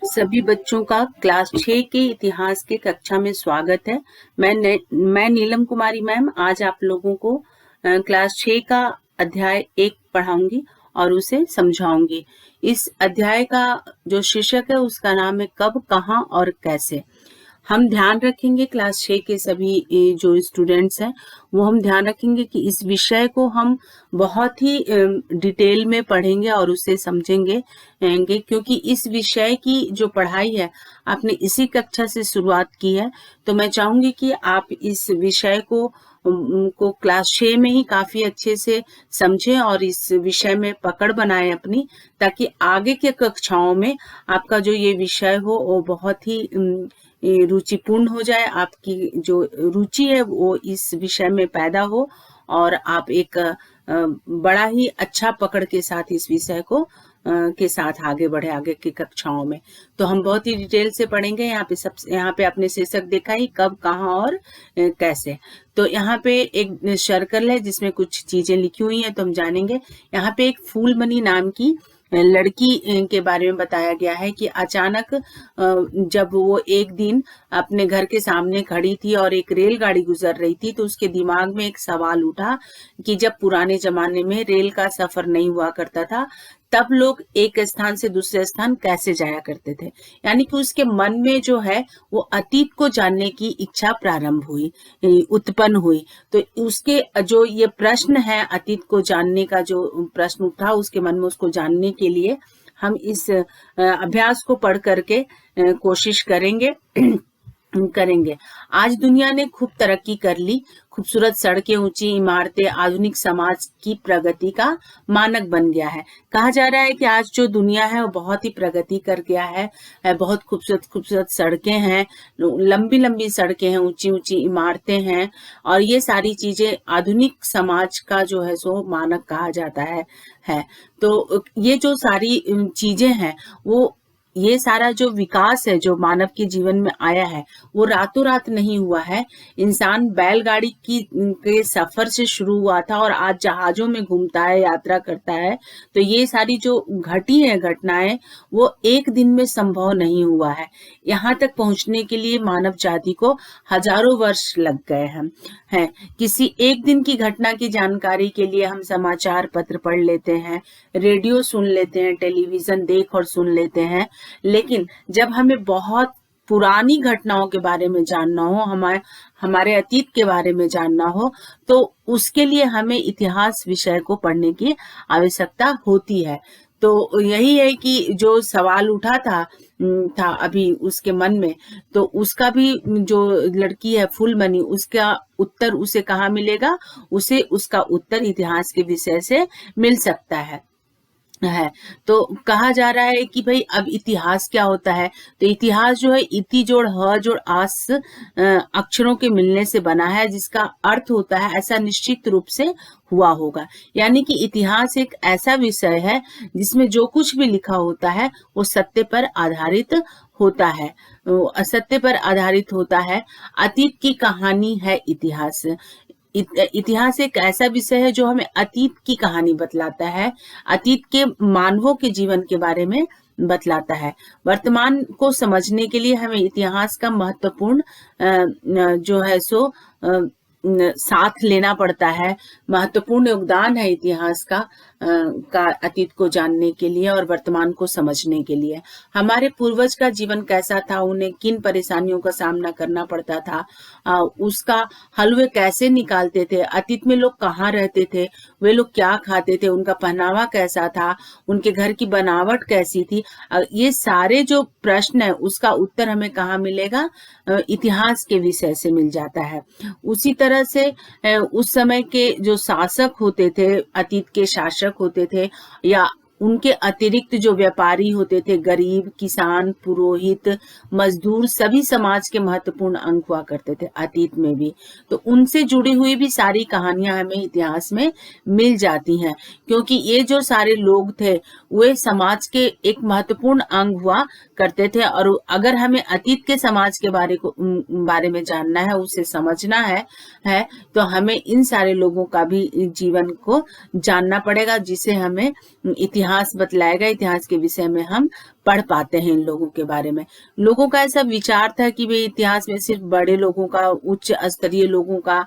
सभी बच्चों का क्लास 6 के इतिहास के कक्षा में स्वागत है। मैं नीलम कुमारी मैम आज आप लोगों को क्लास 6 का अध्याय 1 पढ़ाऊंगी और उसे समझाऊंगी। इस अध्याय का जो शीर्षक है उसका नाम है कब, कहाँ और कैसे। हम ध्यान रखेंगे क्लास 6 के सभी जो स्टूडेंट्स हैं वो हम ध्यान रखेंगे कि इस विषय को हम बहुत ही डिटेल में पढ़ेंगे और उसे समझेंगे क्योंकि इस विषय की जो पढ़ाई है आपने इसी कक्षा से शुरुआत की है। तो मैं चाहूंगी कि आप इस विषय को क्लास 6 में ही काफी अच्छे से समझें और इस विषय में पकड़ बनाएं अपनी, ताकि आगे के कक्षाओं में आपका जो ये विषय हो वो बहुत ही रुचिपूर्ण हो जाए। आपकी जो रुचि है वो इस विषय में पैदा हो और आप एक बड़ा ही अच्छा पकड़ के साथ इस विषय को के साथ आगे बढ़े आगे की कक्षाओं में। तो हम बहुत ही डिटेल से पढ़ेंगे। यहाँ पे आपने शीर्षक देखा ही, कब, कहाँ और कैसे। तो यहाँ पे एक सर्कल है जिसमें कुछ चीजें लिखी हुई हैं, तो हम जानेंगे। यहाँ पे एक फूलमणि नाम की लड़की के बारे में बताया गया है कि अचानक जब वो एक दिन अपने घर के सामने खड़ी थी और एक रेलगाड़ी गुजर रही थी, तो उसके दिमाग में एक सवाल उठा कि जब पुराने जमाने में रेल का सफर नहीं हुआ करता था तब लोग एक स्थान से दूसरे स्थान कैसे जाया करते थे। यानी कि उसके मन में जो है वो अतीत को जानने की इच्छा प्रारंभ हुई, उत्पन्न हुई। तो उसके जो ये प्रश्न है, अतीत को जानने का जो प्रश्न उठा उसके मन में, उसको जानने के लिए हम इस अभ्यास को पढ़ करके कोशिश करेंगे। आज दुनिया ने खूब तरक्की कर ली। खूबसूरत सड़कें, ऊंची इमारतें आधुनिक समाज की प्रगति का मानक बन गया है। कहा जा रहा है कि आज जो दुनिया है वो बहुत ही प्रगति कर गया है। बहुत खूबसूरत खूबसूरत सड़कें हैं, लंबी लंबी सड़कें हैं, ऊंची ऊंची इमारतें हैं और ये सारी चीजें आधुनिक समाज का जो है सो मानक कहा जाता है। तो ये जो सारी चीजें हैं वो, ये सारा जो विकास है जो मानव के जीवन में आया है वो रातों रात नहीं हुआ है। इंसान बैलगाड़ी के सफर से शुरू हुआ था और आज जहाजों में घूमता है, यात्रा करता है। तो ये सारी जो घटी है घटनाएं वो एक दिन में संभव नहीं हुआ है। यहाँ तक पहुंचने के लिए मानव जाति को हजारों वर्ष लग गए हैं। किसी एक दिन की घटना की जानकारी के लिए हम समाचार पत्र पढ़ लेते हैं, रेडियो सुन लेते हैं, टेलीविजन देख और सुन लेते हैं, लेकिन जब हमें बहुत पुरानी घटनाओं के बारे में जानना हो, हमारे अतीत के बारे में जानना हो, तो उसके लिए हमें इतिहास विषय को पढ़ने की आवश्यकता होती है। तो यही है कि जो सवाल उठा था अभी उसके मन में, तो उसका भी जो लड़की है फूलमणि, उसका उत्तर उसे कहाँ मिलेगा? उसे उसका उत्तर इतिहास के विषय से मिल सकता है। तो कहा जा रहा है कि भाई अब इतिहास क्या होता है। तो इतिहास जो है इति जोड़ ह जोड़ आस अक्षरों के मिलने से बना है, जिसका अर्थ होता है ऐसा निश्चित रूप से हुआ होगा। यानी कि इतिहास एक ऐसा विषय है जिसमें जो कुछ भी लिखा होता है वो सत्य पर आधारित होता है, असत्य पर आधारित होता है। अतीत की कहानी है इतिहास। इतिहास एक ऐसा विषय है जो हमें अतीत की कहानी बतलाता है, अतीत के मानवों के जीवन के बारे में बतलाता है। वर्तमान को समझने के लिए हमें इतिहास का महत्वपूर्ण जो है सो साथ लेना पड़ता है। महत्वपूर्ण योगदान है इतिहास का अतीत को जानने के लिए और वर्तमान को समझने के लिए। हमारे पूर्वज का जीवन कैसा था, उन्हें किन परेशानियों का सामना करना पड़ता था, उसका हल वे कैसे निकालते थे, अतीत में लोग कहाँ रहते थे, वे लोग क्या खाते थे, उनका पहनावा कैसा था, उनके घर की बनावट कैसी थी। ये सारे जो प्रश्न है उसका उत्तर हमें कहाँ मिलेगा? इतिहास के विषय से मिल जाता है। उसी तरह से उस समय के जो शासक होते थे, अतीत के शासक होते थे, या उनके अतिरिक्त जो व्यापारी होते थे, गरीब, किसान, पुरोहित, मजदूर, सभी समाज के महत्वपूर्ण अंग हुआ करते थे अतीत में भी। तो उनसे जुड़ी हुई भी सारी कहानियां हमें इतिहास में मिल जाती हैं, क्योंकि ये जो सारे लोग थे वे समाज के एक महत्वपूर्ण अंग हुआ करते थे। और अगर हमें अतीत के समाज के बारे में जानना है, उसे समझना है तो हमें इन सारे लोगों का भी जीवन को जानना पड़ेगा, जिसे हमें इतिहास इतिहास बतलाएगा, इतिहास के विषय में हम पढ़ पाते हैं इन लोगों के बारे में। लोगों का ऐसा विचार था कि भाई इतिहास में सिर्फ बड़े लोगों का, उच्च स्तरीय लोगों का,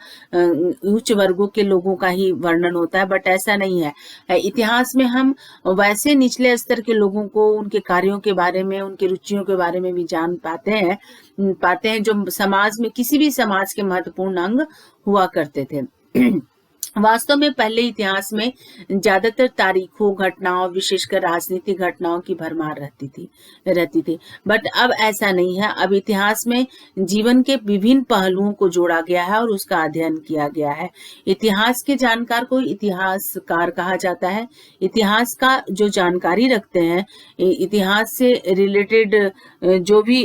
उच्च वर्गों के लोगों का ही वर्णन होता है, बट ऐसा नहीं है। इतिहास में हम वैसे निचले स्तर के लोगों को, उनके कार्यों के बारे में, उनकी रुचियों के बारे में भी जान पाते हैं जो समाज में, किसी भी समाज के महत्वपूर्ण अंग हुआ करते थे। वास्तव में पहले इतिहास में ज्यादातर तारीखों, घटनाओं, विशेषकर राजनीतिक घटनाओं की भरमार रहती थी। बट अब ऐसा नहीं है। अब इतिहास में जीवन के विभिन्न पहलुओं को जोड़ा गया है और उसका अध्ययन किया गया है। इतिहास के जानकार को इतिहासकार कहा जाता है। इतिहास का जो जानकारी रखते हैं, इतिहास से रिलेटेड जो भी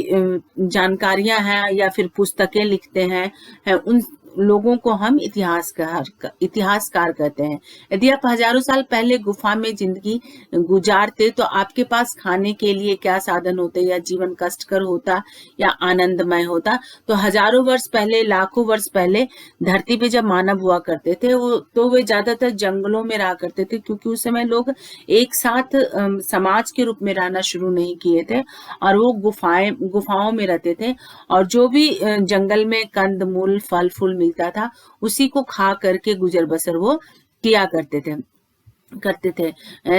जानकारियां हैं या फिर पुस्तकें लिखते हैं, उन लोगों को हम इतिहासकार कहते हैं। यदि आप हजारों साल पहले गुफा में जिंदगी गुजारते तो आपके पास खाने के लिए क्या साधन होते, या जीवन कष्टकर होता या आनंदमय होता? तो हजारों वर्ष पहले, लाखों वर्ष पहले धरती पे जब मानव हुआ करते थे तो वे ज्यादातर जंगलों में रहा करते थे, क्योंकि उस समय लोग एक साथ समाज के रूप में रहना शुरू नहीं किए थे और वो गुफाओं में रहते थे, और जो भी जंगल में कंद मूल, फल फूल मिलता था उसी को खा करके गुजर बसर वो किया करते थे।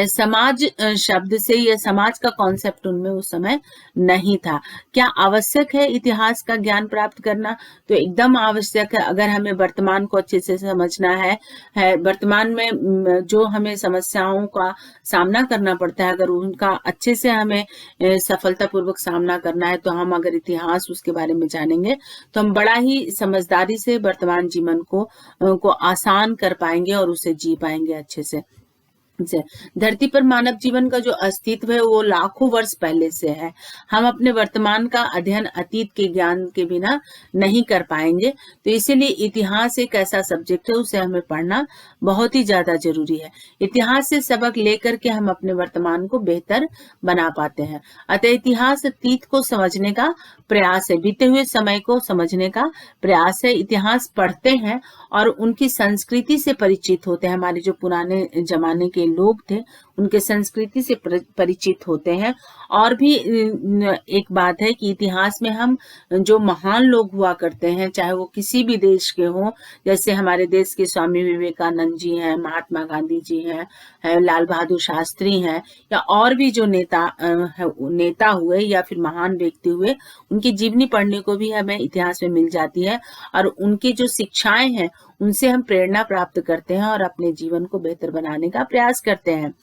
समाज शब्द से यह समाज का कॉन्सेप्ट उनमें उस समय नहीं था। क्या आवश्यक है इतिहास का ज्ञान प्राप्त करना? तो एकदम आवश्यक है। अगर हमें वर्तमान को अच्छे से समझना है, वर्तमान में जो हमें समस्याओं का सामना करना पड़ता है, अगर उनका अच्छे से हमें सफलतापूर्वक सामना करना है, तो हम अगर इतिहास उसके बारे में जानेंगे तो हम बड़ा ही समझदारी से वर्तमान जीवन को आसान कर पाएंगे और उसे जी पाएंगे अच्छे से। धरती पर मानव जीवन का जो अस्तित्व है वो लाखों वर्ष पहले से है। हम अपने वर्तमान का अध्ययन अतीत के ज्ञान के बिना नहीं कर पाएंगे। तो इसीलिए इतिहास एक ऐसा सब्जेक्ट है, उसे हमें पढ़ना बहुत ही ज्यादा जरूरी है। इतिहास से सबक लेकर के हम अपने वर्तमान को बेहतर बना पाते हैं। अतः इतिहास अतीत को समझने का प्रयास है, बीते हुए समय को समझने का प्रयास है। इतिहास पढ़ते हैं और उनकी संस्कृति से परिचित होते हैं। हमारे जो पुराने जमाने के लोग थे उनके संस्कृति से परिचित होते हैं। और भी एक बात है कि इतिहास में हम जो महान लोग हुआ करते हैं, चाहे वो किसी भी देश के हों, जैसे हमारे देश के स्वामी विवेकानंद जी हैं, महात्मा गांधी जी हैं, लाल बहादुर शास्त्री हैं, या और भी जो नेता हुए या फिर महान व्यक्ति हुए, उनकी जीवनी पढ़ने को भी हमें इतिहास में मिल जाती है और उनकी जो शिक्षाएं हैं उनसे हम प्रेरणा प्राप्त करते हैं और अपने जीवन को बेहतर बनाने का प्रयास करते हैं।